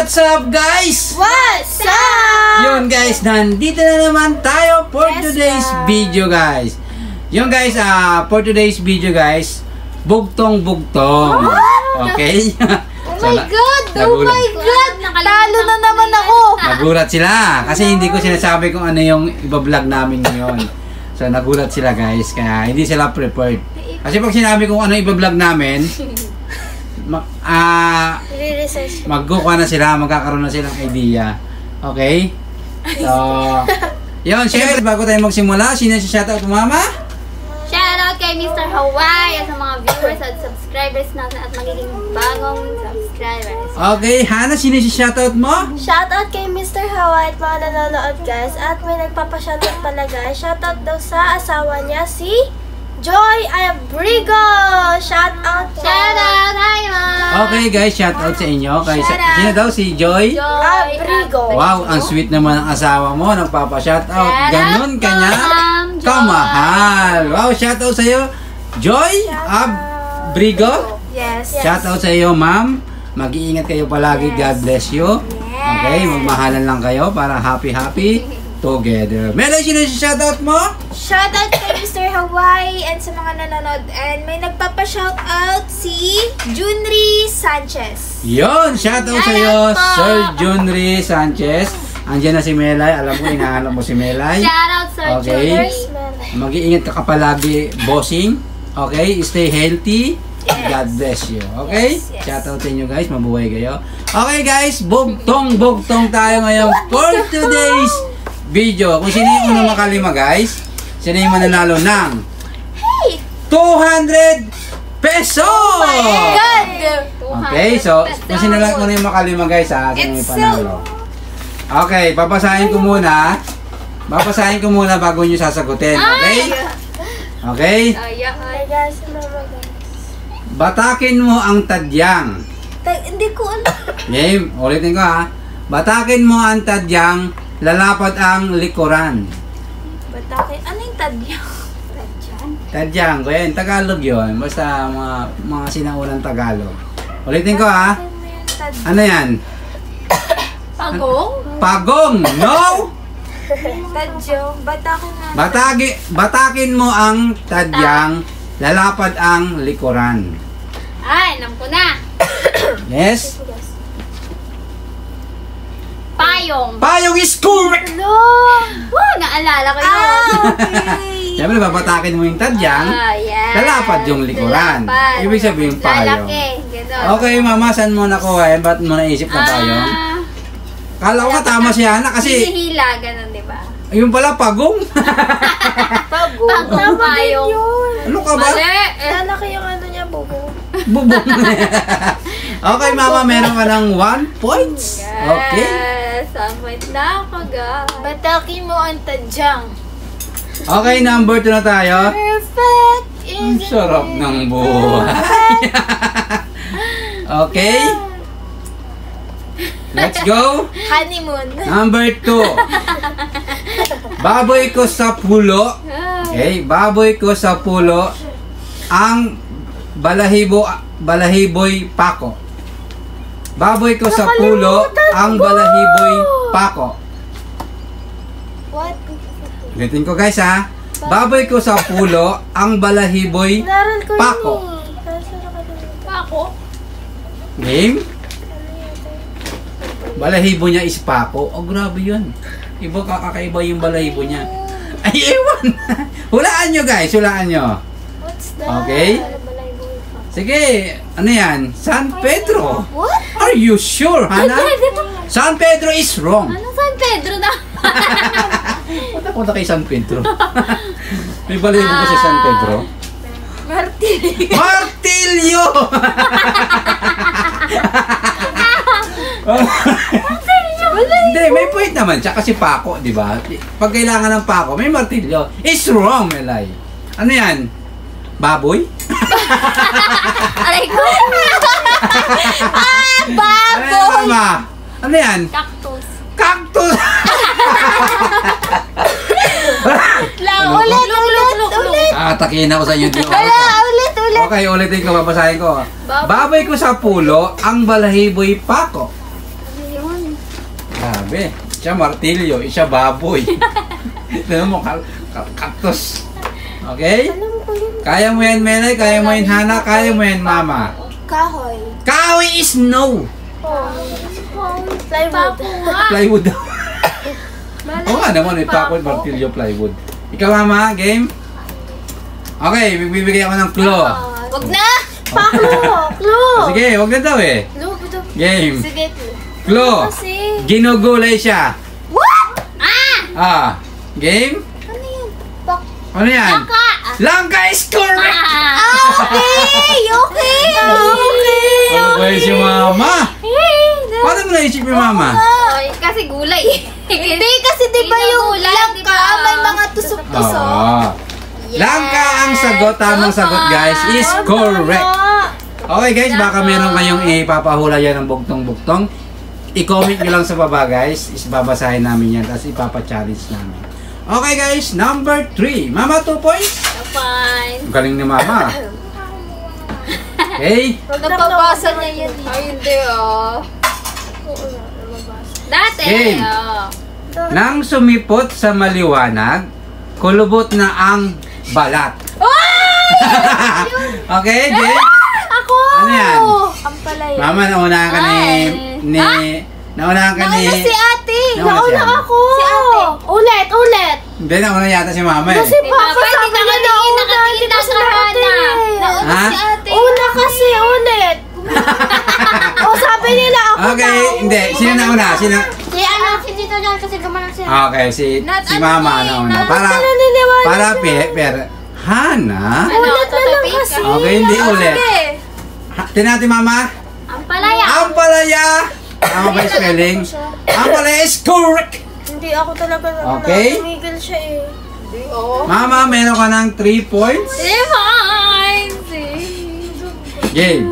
What's up guys? What's up? Yun guys, nandito na naman tayo for today's video guys. Yun guys, for today's video guys, bugtong-bugtong. Okay? Oh my God! Oh my God! Talo na naman ako! Nagulat sila kasi hindi ko sinasabi kung ano yung iba-vlog namin ngayon. So nagulat sila guys, kaya hindi sila prepared. Kasi pag sinabi kung ano iba-vlog namin, magkukuha na sila, magkakaroon na silang idea. Okay? So, yun, syempre, bago tayo magsimula, sino si shoutout mo, mama? Shoutout kay Mr. Hawaii at sa mga viewers at subscribers natin at magiging bagong subscribers. Okay, Hana, sino si shoutout mo? Shoutout kay Mr. Hawaii at mga nanonood guys. At may nagpapashoutout pala guys. Shoutout daw sa asawa niya si Joy Abrigo! Shoutout! Shoutout! Hi, Mom! Okay guys, shoutout sa inyo. Kay sino daw? Si Joy? Abrigo! Wow, ang sweet naman ng asawa mo. Nagpapa-shoutout. Ganun kanya Ma'am Joy. kamahal. Wow, shoutout sa iyo, Joy Abrigo. Yes. Shoutout sa iyo, ma'am. Mag-iingat kayo palagi. God bless you. Okay, magmahalan lang kayo para happy together. Meron sino si shoutout mo? Shoutout kay Mr. Hawaii and sa mga nanonood. And may nagpapa-shoutout si Junri Sanchez. Yon, shoutout sa iyo, Sir Junri Sanchez. Andiyan na si Melay. Alam ko, inahanap mo si Melay. Shoutout, Sir Okay. Junri. Mag-iingat ka palagi, bossing. Okay, stay healthy. God bless you. Okay? Yes. Shoutout sa inyo guys, mabuhay kayo. Okay guys, bugtong tayo ngayon for today's video. Kung sino yung unang makalima guys, sino yung mananalo ng 200 pesos! God! Okay, so kung sino lang yung makalima guys ha, sino yung panalo. Okay, babasahin ko muna. Babasahin ko muna bago nyo sasagutin. Okay? Okay? Ay guys, mama guys. Batakin mo ang tadyang. Hindi ko alam. Game, ulitin ko ha. Batakin mo ang tadyang, lalapad ang likuran. Batakin. Ano yung tadya? Tadyang, kaya Tagalog yun. Basta mga sinaunang Tagalog. Ulitin ko ha. Ano yan? Pagong? Pagong, no? Tadyo. Batakin na. Batakin mo ang tadyang, lalapad ang likuran. Ay, alam ko na. Yes? Payong. Payong is correct! Wow, naalala ko yun. Okay. Siyempre, babatakin mo yung tadyang, Yes. lalapad yung likuran. Lalapad. Ibig sabihin payong. Lalaki. Ganun. Okay, mama, saan mo nakuha? Ba't mo naisip na payong? Kala ko tama si Hana kasi hinihila, ganun, di ba? yung pala pagong. Pagong payong. Ano ka ba? Mali. Lalaki yung ano niya, bubo. Bubong. Okay, mama, meron ka ng 1 points. Okay. Yes, 1 point na ako, guys. Batakin mo ang tadyang. Okay, number 2 na tayo. Perfect. Ang sarap ng buhay. Okay. Let's go. Honeymoon. Number 2. Baboy ko sa pulo. Okay, baboy ko sa pulo. Ang balahiboy pako. Baboy ko sa pulo. Ang balahiboy pako. What? Ulitin ko guys ha. Baboy ko sa pulo. Ang balahiboy Naral ko pako. yun eh. Kaso nakalimutan. Pako? Game? Balahibo niya is pako. Oh, grabe yun. Iba, kakaiba yung balahibo niya. Ay, ewan. Hulaan nyo guys, hulaan nyo. What's that? Okay. Sige, ano yan? San Pedro. What? Are you sure, Hana? San Pedro is wrong. Ano San Pedro na? Punta kay San Pedro. May balahibo ba sa San Pedro? Martilyo. Martilyo! Hindi, may point naman siya kasi pako, di ba? Pag kailangan ng pako, may martilyo. It's wrong, Melay. Ano yan? Baboy? Aray ko! Ano yan, mama? Ano yan? Cactus. Cactus! Ulit. Atakin ako sa inyo. Ulit. Okay, ulitin ko, babasahin ko. Baboy ko sa pulo, ang balahiboy pako. sabi. Siya martilyo, siya baboy. Tignan mo, kaktus. Okay? Alam ko yun. Kaya mo yan, Melay. Kaya mo yan, Hana. Kaya mo yan, Mama. Kahoy. Kahoy is no. Plywood. Plywood daw. Oo nga naman, may pakod, martilyo, plywood. Ikaw, Mama, game? Okay, bibigay ako ng clue. Wag na! Paklo! Clue! Sige, wag na daw eh. Clue, ito. Game. Sige. Clue. Kasi. Ginugulay siya. What? Ah! Ah, game? Ano yun? Ano yan? Langka! Langka is correct! Okay! Okay! Ano ba yun si Mama? Paano mo naisip yung Mama? Ay, kasi gulay. Hindi, kasi diba yung langka, may mga tusok-tusok. Oo. Langka ang sagot. Tamang sagot, guys, is correct. Okay, guys, baka meron kayong ipapahula yan ng bugtong-bugtong. I-comment nyo lang sa baba, guys. Babasahin namin yan, tapos ipapa-challenge namin. Okay, guys, number 3. Mama, 2 points. Fine. Ang galing ni Mama. Okay. Nababasa niya yan. Ay, hindi Dati. Game. Nang sumipot sa maliwanag, kulubot na ang balat. Okay, game? Ako! Ano yan? Ang palay. Mama, naunahan ka naunahan ka ni... Si ate! Nauna si Nauna ate. ako! Si ate. Ulit! Hindi, nauna yata si Mama eh. Kasi Papa sabi niya nauna, hindi ko sa ate. Ha? Si ate. Una kasi ulit. O sabi nila ako Okay, daw. hindi. Sino nauna? Sino? Si ano, si Tito John kasi gumanang siya. Okay, si Mama nauna. Para, Naniniwala para siya. Hana? Ulit na lang kasi. Okay, hindi ulit. Tingnan natin, Mama. Ang palaya. Ampalaya! Tama ba yung spelling? Ampalaya is correct! Hindi ako talaga Okay. tumigil siya eh. Mama, meron ka ng 3 points. Fine. Game.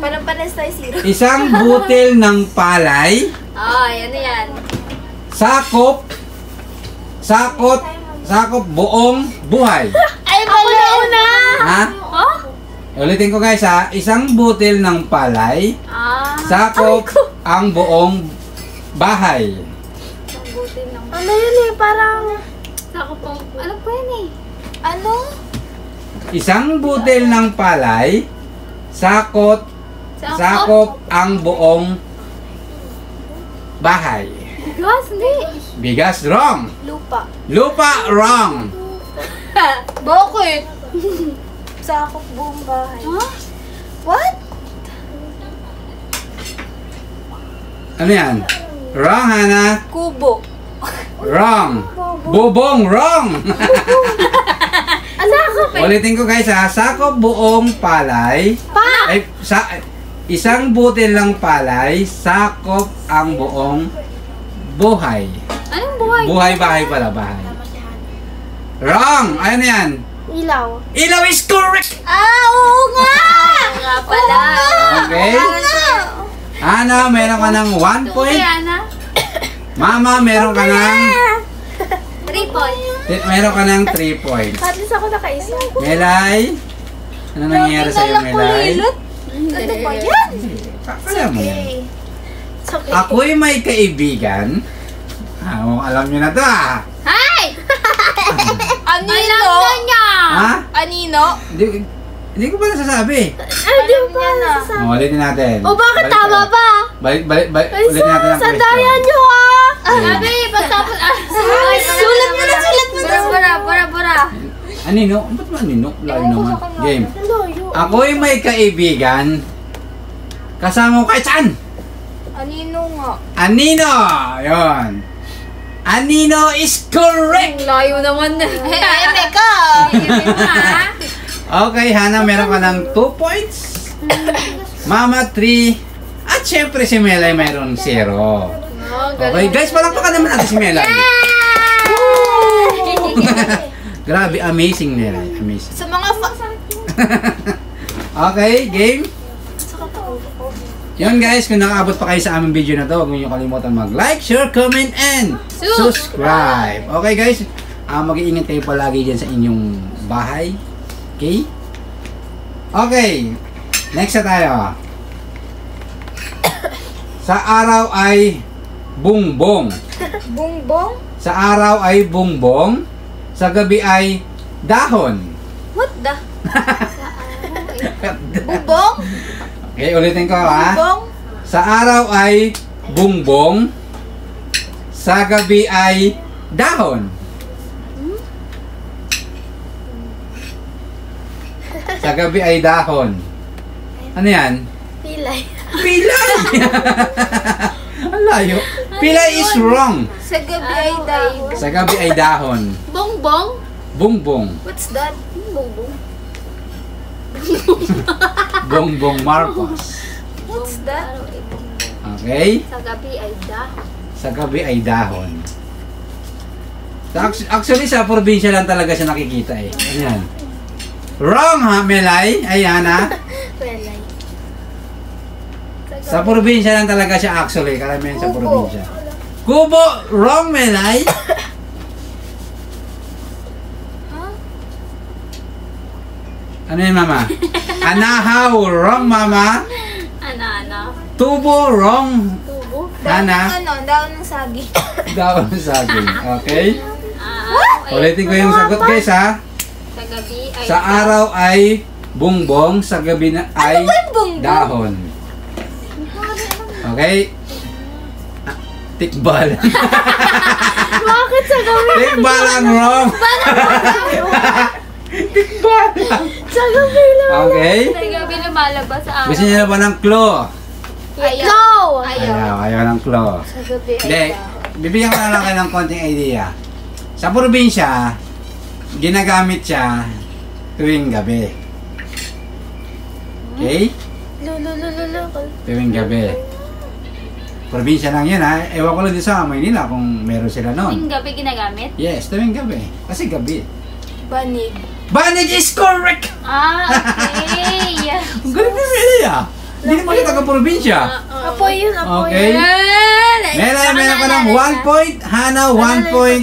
Parang pares tayo zero. Isang butil ng palay, Ay, ano yan? sakop buong buhay. Ay, ako na una! Ha? Oh? Ulitin ko, guys, ha. Isang butil ng palay, sakop ang buong bahay. Ano yun eh, parang... Ano po yan eh? Ano? Isang butil ng palay, sakop ang buong bahay. Gas, hindi. Bigas, wrong. Lupa. Lupa, wrong. Bakit? Sakop buong bahay. Huh? What? Ano yan? Wrong, Hana. Kubo. Wrong. Bubong, wrong. Ano ako? Ulitin ko, guys, ha. Sakop buong palay. Ay, isang butil ng palay, sakop ang buong buhay. Anong buhay? Buhay, bahay pala, bahay. Wrong! Ano yan? Ilaw. Ilaw is correct! Oo nga! Nga pala. Okay. Ana, meron ka ng 1 point. Ana? Mama, meron ka ng... 3 points. Meron ka ng 3 points. At least ako nakaisa. Melay? Ano nangyayari sa'yo, Melay? Ano ba yan? Alam mo yan. It's okay. Ako'y may kaibigan. Alam nyo na to, ah. Hi! Anino? Alam na niya! Ha? Anino? Hindi ko pa nasasabi. Ay, di pa nasasabi. Ulitin natin. O bakit tama pa? Balik. Ay, Ulitin natin ang question. sandayan nyo ah! Sabi, pagtapos... Sulat mo na! Bura. Anino? Ba't ba anino? Layo naman. Game. Layo. Ako'y may kaibigan. Kasama ko kahit saan. Anino nga? Anino! Yun. Anino is correct! Layo naman na. Ay, meka! Okay, Hana, meron ka ng 2 points. Mama, 3. At syempre si Melay mayroon 0. Okay, guys, palakpakan naman natin si Melay. Grabe, amazing Melay. Amazing. Sa mga Okay, game. Yun guys, kung nakaabot pa kayo sa aming video na to, huwag niyo kalimutan mag-like, share, comment, and subscribe. Okay guys, mag-iingat kayo palagi dyan sa inyong bahay. Okay? Okay, next na tayo. Sa araw ay bungbong. Bungbong? Sa araw ay bungbong. Sa gabi ay dahon. What the? Bubong? Okay, ulitin ko ha. Bubong? Sa araw ay bungbong. Sa gabi ay dahon. Sa gabi ay dahon. Ano yan? Pilay. Pilay! Ang layo. Pilay is wrong. Sa gabi ay dahon. Sa gabi ay dahon. Bongbong? Bungbong. What's that? Bongbong. Bongbong Marcos. What's that? Araw ay bongbong. Okay? Sa gabi ay dahon. Sa gabi ay dahon. Actually, sa probinsya lang talaga siya nakikita eh. Ano yan? Wrong ha, Melay? Ayan ha. Pilay. Sa probinsya lang talaga siya actually. Karamihan sa Kubo. probinsya. Kubo! Wrong, Melay? Ano yun, Mama? Anahaw! Wrong, Mama? Ano? Tubo! Wrong! Tubo? Hana? Daon ng saging. Daon saging. Okay? Araw ay Ulitin ko yung sagot guys ha. sa gabi ay Sa araw ay bungbong, sa gabi na ay bungbong? dahon. Okay? Ah, tikbal. Bakit sa gabi? Tikbal ang wrong. Tikbal. Sa gabi lang. Okay? Sa gabi lumalabas sa araw. Gusto niyo na ba ng clue? Ayaw. Ayaw ng clue. Sa gabi ay Hindi, bibigyan ko na lang kayo ng konting idea. Sa probinsya, ginagamit siya tuwing gabi. Okay? Lululululu. Tuwing gabi. Probinsya lang yan ha. Ewan ko lang din sa Maynila kung meron sila noon. Tuwing gabi ginagamit? Yes, tuwing gabi. Kasi gabi. Banig. Banig is correct! Ah, okay. Ang galing na Melia. Hindi naman kita ka-probinsya. Apoy yun, apoy. Okay. Meron ka ng 1 point. Hana, 1 point.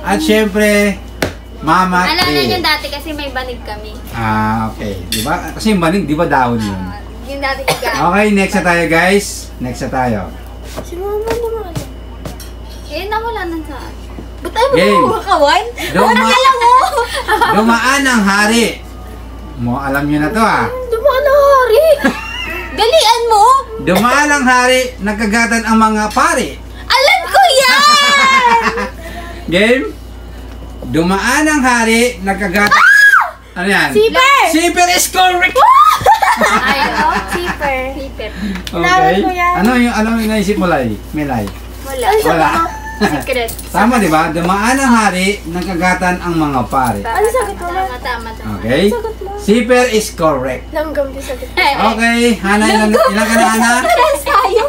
At syempre, Mama, Alala 3. nyo dati kasi may banig kami. Ah, okay. Diba? Kasi yung banig, di ba dahon yun? Yung dati higa. Okay, next na tayo guys. Next na tayo. Si mama naman. Eh, nawala na sa akin. Ba't ayaw Game. mo kumakawan? Dumaan ang hari. Mo, alam nyo na to ah. Dumaan ang hari. Dalian mo. Dumaan ang hari, nagkagatan ang mga pari. Alam ko yan! Game? Dumaan ang hari, nagkagatan... Ano yan? Zipper! Zipper is correct! Ayaw. Zipper. Paper. Okay. ko yan. Ano yung naisip mo, Lai? Melay? Wala. Wala. Secret. Tama, di ba? Dumaan ang hari, nagkagatan ang mga pari. Ano sagot mo na? Tama. Okay? Zipper is correct. Langgam din sagot. Okay, Hana, ilan ka na, Hana? Pares tayo.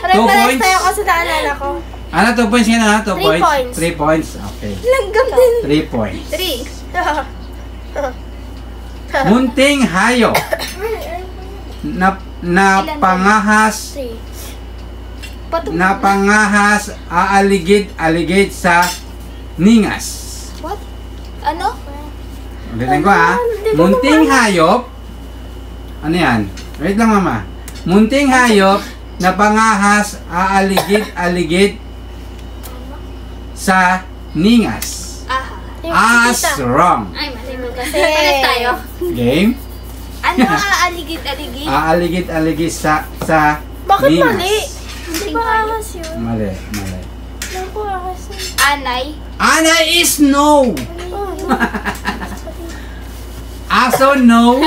Reference points. tayo kasi naalala ko. Hana, 2 points ka na, 2 Three points? points. 3 points, okay. Langgam din. 3 points. 3. Munting hayop na pangahas aaligid sa ningas. What? Ano? Ulitin ko ha. Munting hayop. Ano yan? Wait lang mama. Munting hayop na pangahas aaligid sa ningas. As wrong. Ay, mali mo kasi. Pares tayo. Game? Ano aaligid-aligid? Aaligid sa Bakit ningas. mali? Hindi ba ahas yun? Mali. Alam ko ahas yun. Anay. Ana is no. Oh, no. Aso no.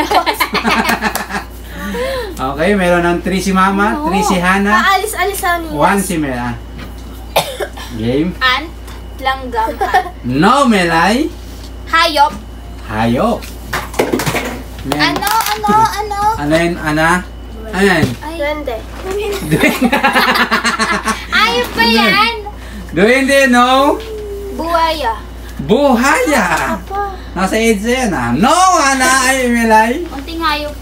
Okay, meron ng 3 si Mama, 3 si Hana, Aalis-alis sa 1 ningas. si Mela. Game? Ant. Langgam. No, Melay. Hayop. Hayop. Ano? Ano yun, Ana? Ano yan? Duwende. Ayop ba yan? Duwende, no? Buwaya. Buhaya. Apa. Nasa AIDS yan, ah. No, Ana. Ay, Melay. Unting hayop.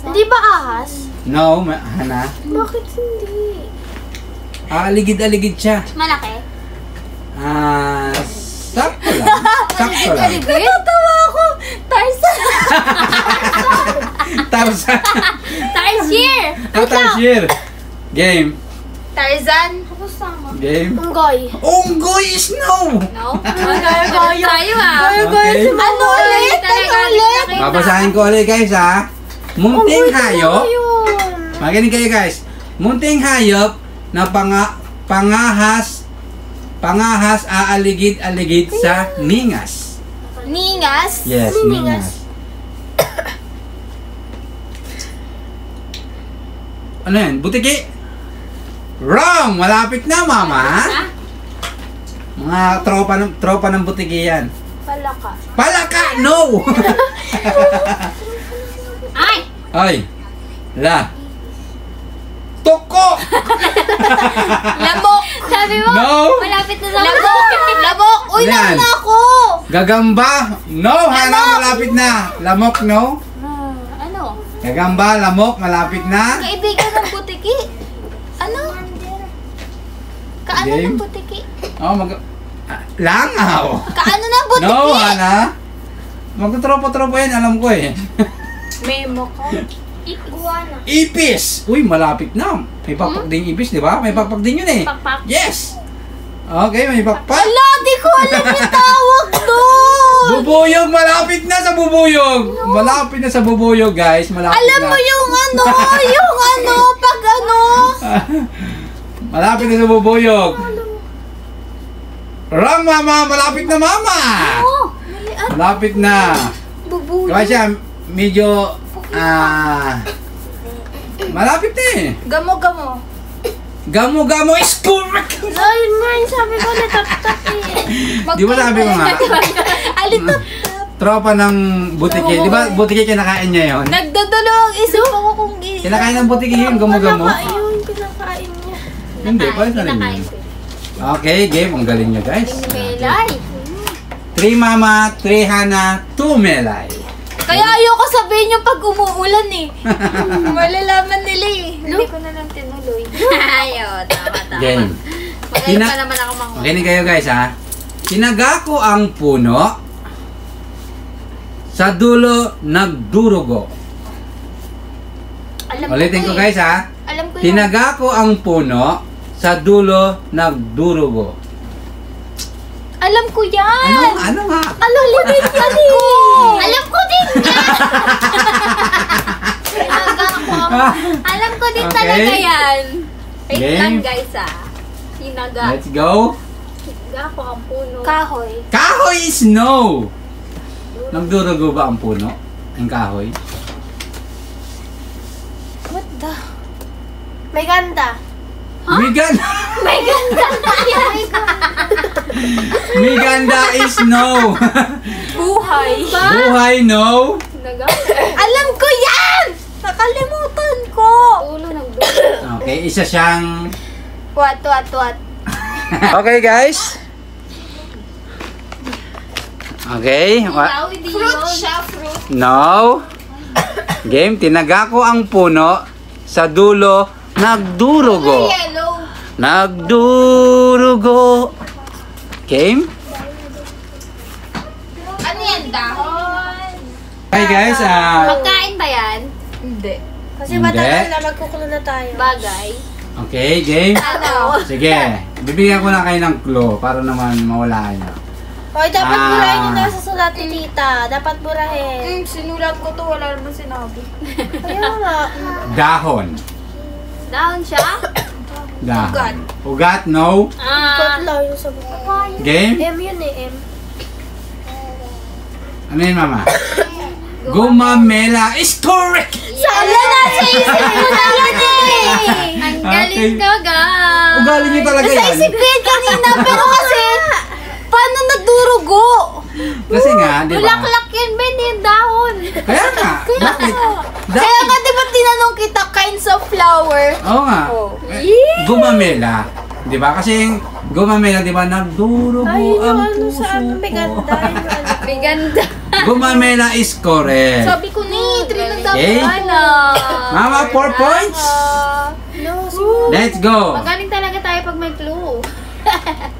Hindi ba ahas? No, Hana. Bakit hindi? Aligid-aligid siya. Malaki. Sakto lang. Sakto lang. Natawa ako. Tarzan. Tarzan. Tarsier. Tarsier. Game. Tarzan. Game. Unggoy. Unggoy is no! No? Tayo Okay. Ano ulit? Ano ulit? Babasahin ko ulit guys ha. Munting hayop. Makinig kayo guys. Munting hayop na pangahas aaligid-aligid sa ningas. Ningas. Yes, ningas. Ano yan? Butiki? Wrong! Malapit na, mama. Mga tropa ng butiki yan. Palaka. Palaka! No! Ay! Ay! La! Toko! Labok! Sabi mo, No! malapit na sa labok! Labok! Uy, Ano yan? nauna ako! Gagamba? No, Hana, malapit na. Lamok, no? Ano? Gagamba, lamok, malapit na. Kaibigan ng butiki. Ano? Kaano Game. ng butiki? Oh, langaw. Kaano ng butiki? No, Hana. Magtotropa-tropa yan, alam ko eh. Memo ko. Iguana. Ipis! Uy, malapit na. May pakpak din ipis, di ba? May pakpak din yun eh. Pakpak. Yes! Okay, may pakpak. Ala, di ko alam yung tawag doon! Bubuyog, malapit na sa bubuyog. Malapit na sa bubuyog, guys. Malapit Alam na. mo yung pag ano? Malapit na sa bubuyog. Wrong, mama. Malapit na, mama. Oh, mali at Malapit na. bubuyo. Kaya siya, medyo, malapit na eh. Gamo-gamo. Gamo-gamo is correct. Ayun nga yung sabi ko na tap-tap eh. Di ba sabi ko nga, Alitap. tropa ng butiki. Di ba butiki kinakain niya yun? Nagdadalo ang isip ako kung Kinakain ng butiki yun, gamo-gamo. Palaka yun, pinakain niya. Hindi, paano na rin yun? Okay, game. Ang galing niya, guys. Melay. 3 mama, 3 Hana, 2 Melay. Kaya ayoko sabihin yung pag umuulan eh. Malalaman nila eh. Hindi ko na lang tinuloy. Ayaw, tama. Game. Magaling pa naman ako mga. Makinig kayo guys ha. Tinaga ko ang puno, sa dulo nagdurugo. Ulitin ko guys ha. Alam ko yun. Tinaga ko ang puno, sa dulo nagdurugo. Alam ko yan. Ano nga? Alam ko din yan eh. Alam ko din yan. Alam ko din Okay. talaga yan. Wait Game. lang guys ah. Tinaga. Let's go. Tinaga ko ang puno. Kahoy. Kahoy is no. Nagdurugo ba ang puno? Ang kahoy? What the? May ganda. May ganda. May ganda na yan. May ganda is no. Buhay. Buhay no. Tinaga. Alam ko yan! Nakalimutan ko. Ulo ng dulo. Okay, isa siyang What? okay guys. Okay. Fruit siya, fruit. No. Game. Tinaga ko ang puno. Sa dulo, nagdurugo. Yellow. Nagdurugo. Game. Ano yan? Dahon? Okay guys. Pagkain ba yan? Hindi. Kasi Hindi. matagal na magkukulo na tayo. Bagay? Okay, game. Ano? Sige. Bibigyan ko na kayo ng clue para naman mawalaan nyo. Hoy, dapat Ah. burahin yung nasa sulat ni tita. Dapat burahin. Sinulat ko to. Wala naman sinabi. Kaya nga. Dahon. Dahon siya? Dahon. Ugat. Ugat, no. Ikot lang yung sabi ko. Game. M yun eh, M. Ano yun, mama? Gumamela is correct! Sana nasa isip ko na yan eh! Ang galing Okay. ka, guys! Ugali nyo talaga Nasa yan. isip ko yan kanina, pero kasi, paano nagdurugo? Kasi nga, di ba? Bulaklak yan, Ben, yung dahon. Kaya nga. Bakit? Kaya nga, di ba tinanong kita, kinds of flower? Oo nga. Oh. Eh, Gumamela. Di ba? Kasi yung gumamela, di ba? Nagdurugo Ay, yung ang ano puso sa ano, may ko. ganda. Yung ano. May ganda. Gumamela is correct. Sabi ko ni, 3 na Okay. dapat na. Mama, 4 points. No, siguro. Let's go. Magaling talaga tayo pag may clue.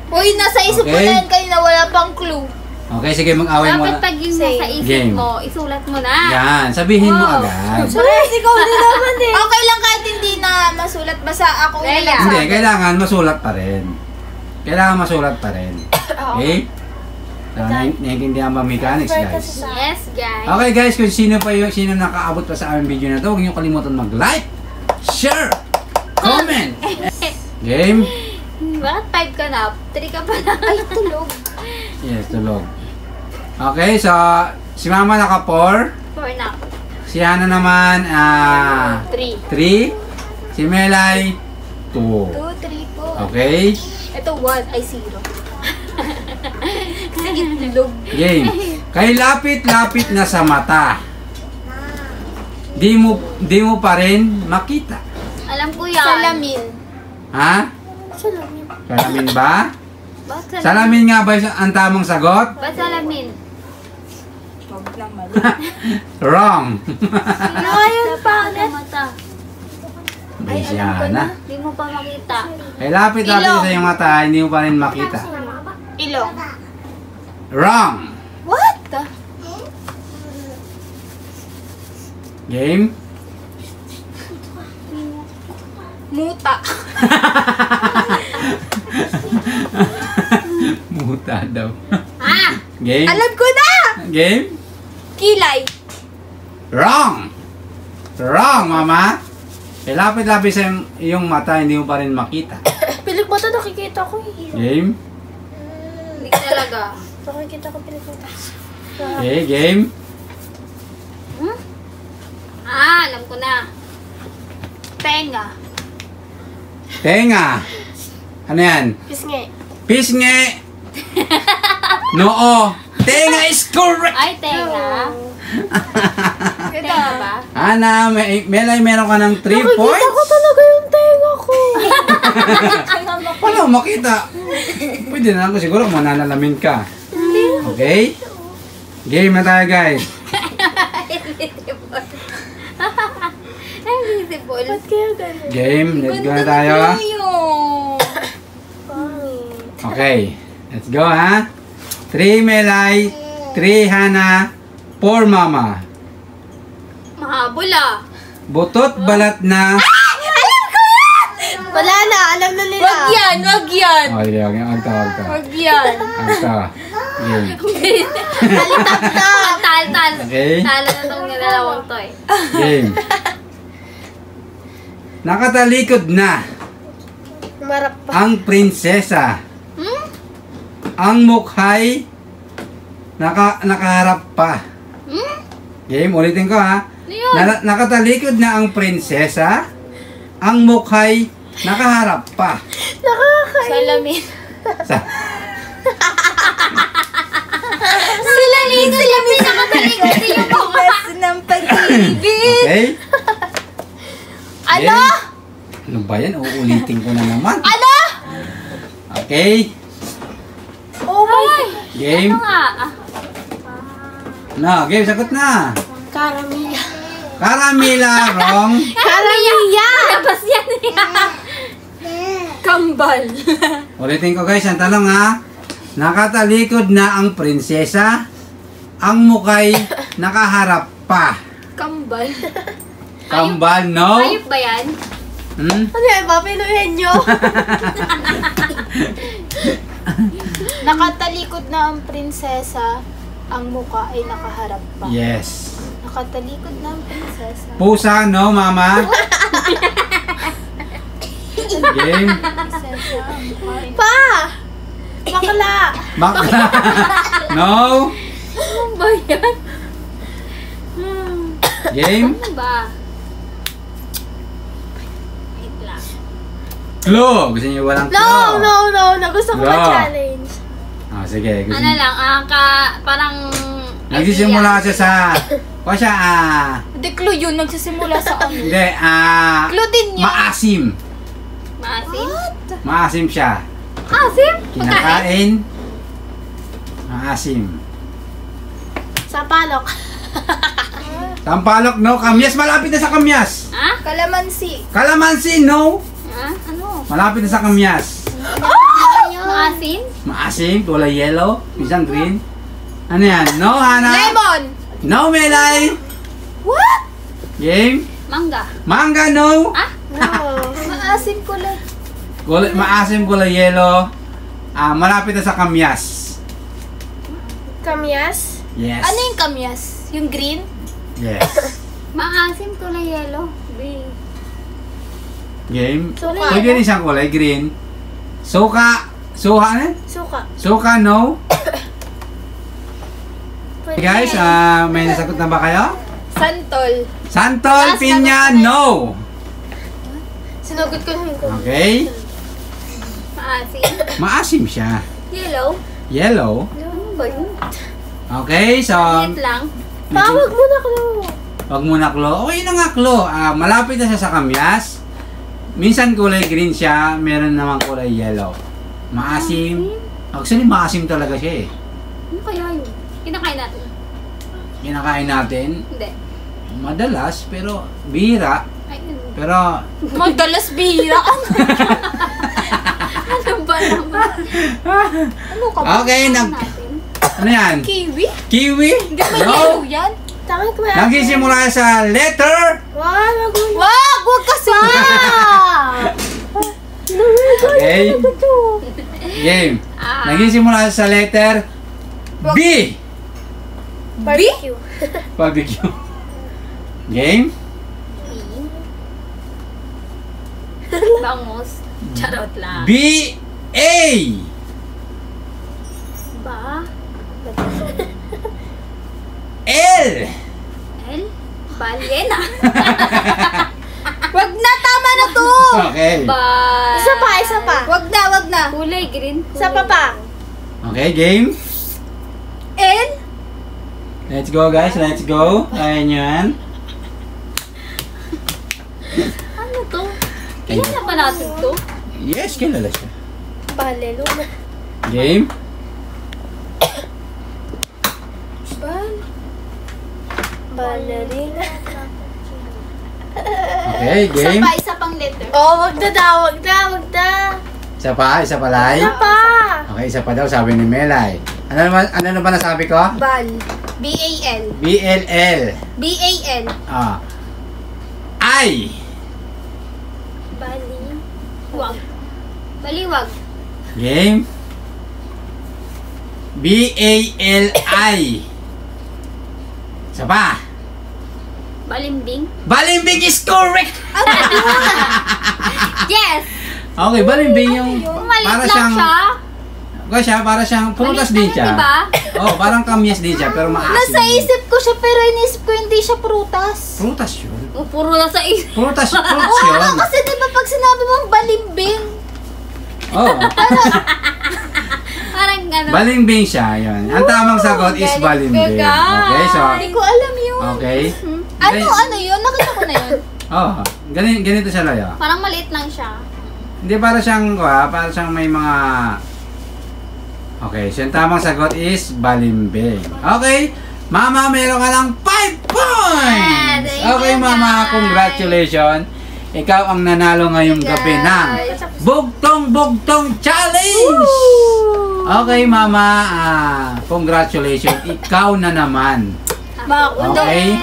Uy, nasa isip ko Okay. na yan kanina, wala pang clue. Okay, sige, mag-away mo Dapat na. pag yung nasa isip Game. mo, isulat mo na. Yan, sabihin mo Wow. agad. Parehas ikaw din naman eh. Okay lang kahit hindi na masulat. Basta ako na Leia. lang Hindi, sabi. kailangan masulat pa rin. Kailangan masulat pa rin. Okay? Naiintindihan ba mechanics, guys? Yes, guys. Okay guys, kung sino nakaabot pa sa aming video na to, huwag niyo kalimutan mag-like, share, comment. Game? Bakit 5 ka na? 3 ka pa na. Ay, tulog. Yes, tulog. Okay, so si Mama naka 4, 4 na. si Hana naman 3. 3, si Melay 2. 2, 3 po. Okay? Ito 1 ay 0. Sige, tulog. Game. Kay lapit-lapit na sa mata. Di mo pa rin makita. Alam ko yan. Salamin. Ha? Salamin. Salamin ba? Ba't salamin? Salamin nga ba ang tamang sagot? Ba't salamin? Huwag naman. Wrong. Ayun pa Sa mata. Ay, si Hana. Hindi mo pa makita. Kay lapit-lapit Ilong. sa iyong mata, hindi mo pa rin makita. Ilong. Wrong. What? Game? Muta. Muta daw. Ah! Game? Alam ko na! Game? Kilay. Wrong. Wrong, Mama. Kay lapit-lapit sa iyong mata, hindi mo pa rin makita. Pilik mata nakikita ko eh. Game? Hindi talaga. Nakikita ko pilik mata. Okay, game? Ah, alam ko na. Tenga. Tenga. Ano yan? Pisngi. Pisngi. Noo. Tenga is correct. Ay, tenga. Tenga ba? Ana, meron ka ng 3 Nakikita ko points. talaga yung tenga ko. Paano makita? Pwede na lang ko siguro kung mananalamin ka. Okay? Game na tayo, guys. Invisible. Ba't kaya ganun? Game, let's go na tayo. Yung... Pangit. Okay, let's go ha. 3 Melay, 3 Hana, 4 Mama. Mahabol ah. Butot balat na. Wala na, alam na nila. Wag yan, wag yan. Oh, okay, agta. Wag yan. Agta. Game. Halitap na. Tal. Okay. Talo na tong dalawang to eh. Game. Nakatalikod na Marap pa. ang prinsesa. Ang mukha'y nakaharap pa. Game, ulitin ko ha. Ano yun? Nakatalikod na ang prinsesa. Ang mukha'y nakaharap pa. Salamin. Sa- Salamin nakatalikod yung mukha. Best ng pag-ibig. Okay? Ano? Game. Ano ba yan? Uulitin ko na naman. Ano? Okay? Oh my God. Game? Ano nga? No, game, sagot na. Karamia. Karamila, wrong. Karamiya! Labas yan eh. Kambal. Ulitin ko guys, ang tanong ha. Nakatalikod na ang prinsesa. Ang mukha'y nakaharap pa. Kambal. Kambal, no? Hayop ba yan? Hmm? Ano yan ba? Pinuhin nyo? Nakatalikod na ang prinsesa. Ang muka ay nakaharap pa. Yes. Nakatalikod na ang prinsesa. Pusa, no, mama? Game. Prinsesa, ang mukha ay... Pa! Bakla! Bakla. No? Ano ba yan? Game. Ano ba? Wait lang. Clue. Gusto niyo walang clue? No. Gusto ko No. ma-challenge. Ah, sige. Gusto Ano lang, parang... Nagsisimula siya sa... O siya, Hindi, clue yun. Nagsisimula sa ano. hindi, Clue din yun. maasim. Maasim? Maasim siya. Asim? Pagkain? Kinakain. Maasim. Sapalok. Tampalok, no? Kamyas, malapit na sa kamyas. Ha? Kalamansi. Kalamansi, no? Ha? Ano? Malapit na sa kamyas. Maasim? Maasim, kulay yellow, minsan green. Ano yan? No, Hana? Lemon. No, Melay? What? Game? Mangga. Manga, no? Ah? No. Maasim kulay. Maasim kulay yellow. Malapit na sa kamyas. Kamyas? Yes. Ano yung kamyas? Yung green? Yes. Maasim kulay yellow. B. Game? Suka. Pwede rin siyang kulay green. Suka. Suka, ano? Suka. Suka, no? Pwede. Guys, may nasagot na ba kayo? Santol. Santol, Last pinya, naman. no. Sinagot ko naman ko. Okay. Maasim. Maasim siya. Yellow. Yellow. Ano ba yun? Okay, so... Liit lang. Tawag mo na ko. Wag muna klo. Okay na nga klo. Malapit na siya sa kamyas. Minsan kulay green siya, meron namang kulay yellow. Maasim. Actually, maasim talaga siya eh. Ano kaya yun? Kinakain natin. Kinakain natin. Hindi. Madalas, pero bihira. Ay, ano? Pero, Madalas bihira. Ano ba naman? Ano ka ba? Okay, Kinakain nag- natin? ano yan? Kiwi? Kiwi? Hindi ba yellow yan? Tangin ko yan. Nagsisimula sa letter. Wag, wag mo. Wag! Huwag kasi! Okay. Game. Nagsisimula sa letter B. Barbecue. Barbecue. Game. Bangus. Charot lang. B. A. Ba? L. L? Balena. Wag na! Tama na to! Okay. Isa pa, isa pa. Wag na, wag na. Kulay green. Isa pa pa. Okay, game. L? Let's go guys, let's go. Ayan yan. Ano to? Ilan na ba natin to? Yes, kilala siya. Balelo. Game. Ballerina. Okay, game. Isa pang letter. Oh, wag na daw, wag na, wag na. Isa pa, isa pa lay. Isa pa. Okay, isa pa daw sabi ni Melay. Ano na ba nasabi ko? Bal. B-A-L. B-L-L. B-A-L. I. Bali. Wag. Baliwag. Game. B-A-L-I. Isa pa. Balimbing. Balimbing is correct! Yes! Okay, balimbing yung... Umalit Para lang siyang... siya. Para siyang prutas Maliit din lang, siya. diba? Oh, parang kamyas din siya, pero maasim. Nasa isip ko siya pero inisip ko hindi siya prutas. Prutas yun. O, puro na sa isip. Fruits yun. Oo, kasi di ba pag sinabi mong balimbing, Oh, Parang gano'n. balimbing siya, yun. Ang tamang sagot is galing balimbing. ka, guys. Okay, so... hindi ko alam yun. Okay. Ano yun? Nakita ko na yun. Oh, ganito siya Loyo. Parang maliit lang siya. Hindi para siyang may mga... Okay, so yung tamang sagot is balimbing. Okay, Mama, meron ka lang 5 points! thank you, Okay, Mama, guys. congratulations. Ikaw ang nanalo ngayong gabi ng Bugtong-Bugtong Challenge! Okay, Mama, congratulations. Ikaw na naman. Okay.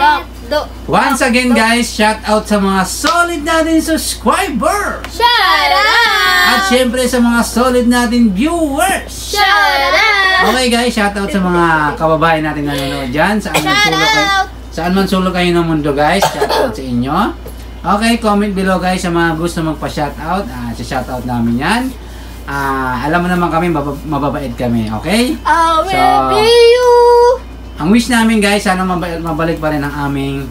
Once again, guys, shout out sa mga solid natin subscribers! Shout out! At syempre sa mga solid natin viewers! Shout out! Okay guys, shout out sa mga kababayan natin na nanonood dyan. Saan man sulok kayo ng mundo guys, shout out sa inyo. Okay, comment below guys sa mga gusto magpa-shout out. Shout out namin yan. Alam mo naman kami, mababait kami, okay? I will So, be you. Ang wish namin guys, sana mabalik pa rin ang aming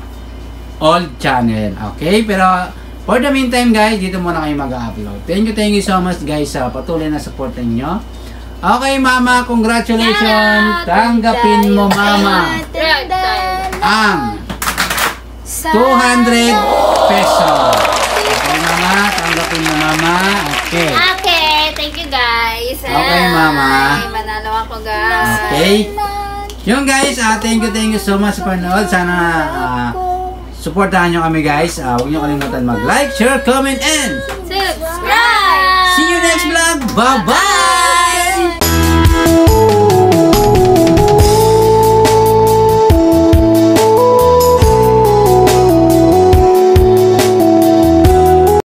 old channel. Okay? Pero for the meantime guys, dito muna kayo mag-upload. Thank you so much guys sa patuloy na support niyo. Okay Mama, congratulations. Tanggapin mo Mama ang 200 pesos. Okay Mama, tanggapin mo Mama. Okay. Okay, thank you guys. Okay, Mama. Ay, manalo ako guys. Okay. Yun guys, thank you so much for panood. Sana supportahan nyo kami guys. Huwag nyo kalimutan mag-like, share, comment, and Subscribe! see you next vlog. Bye-bye!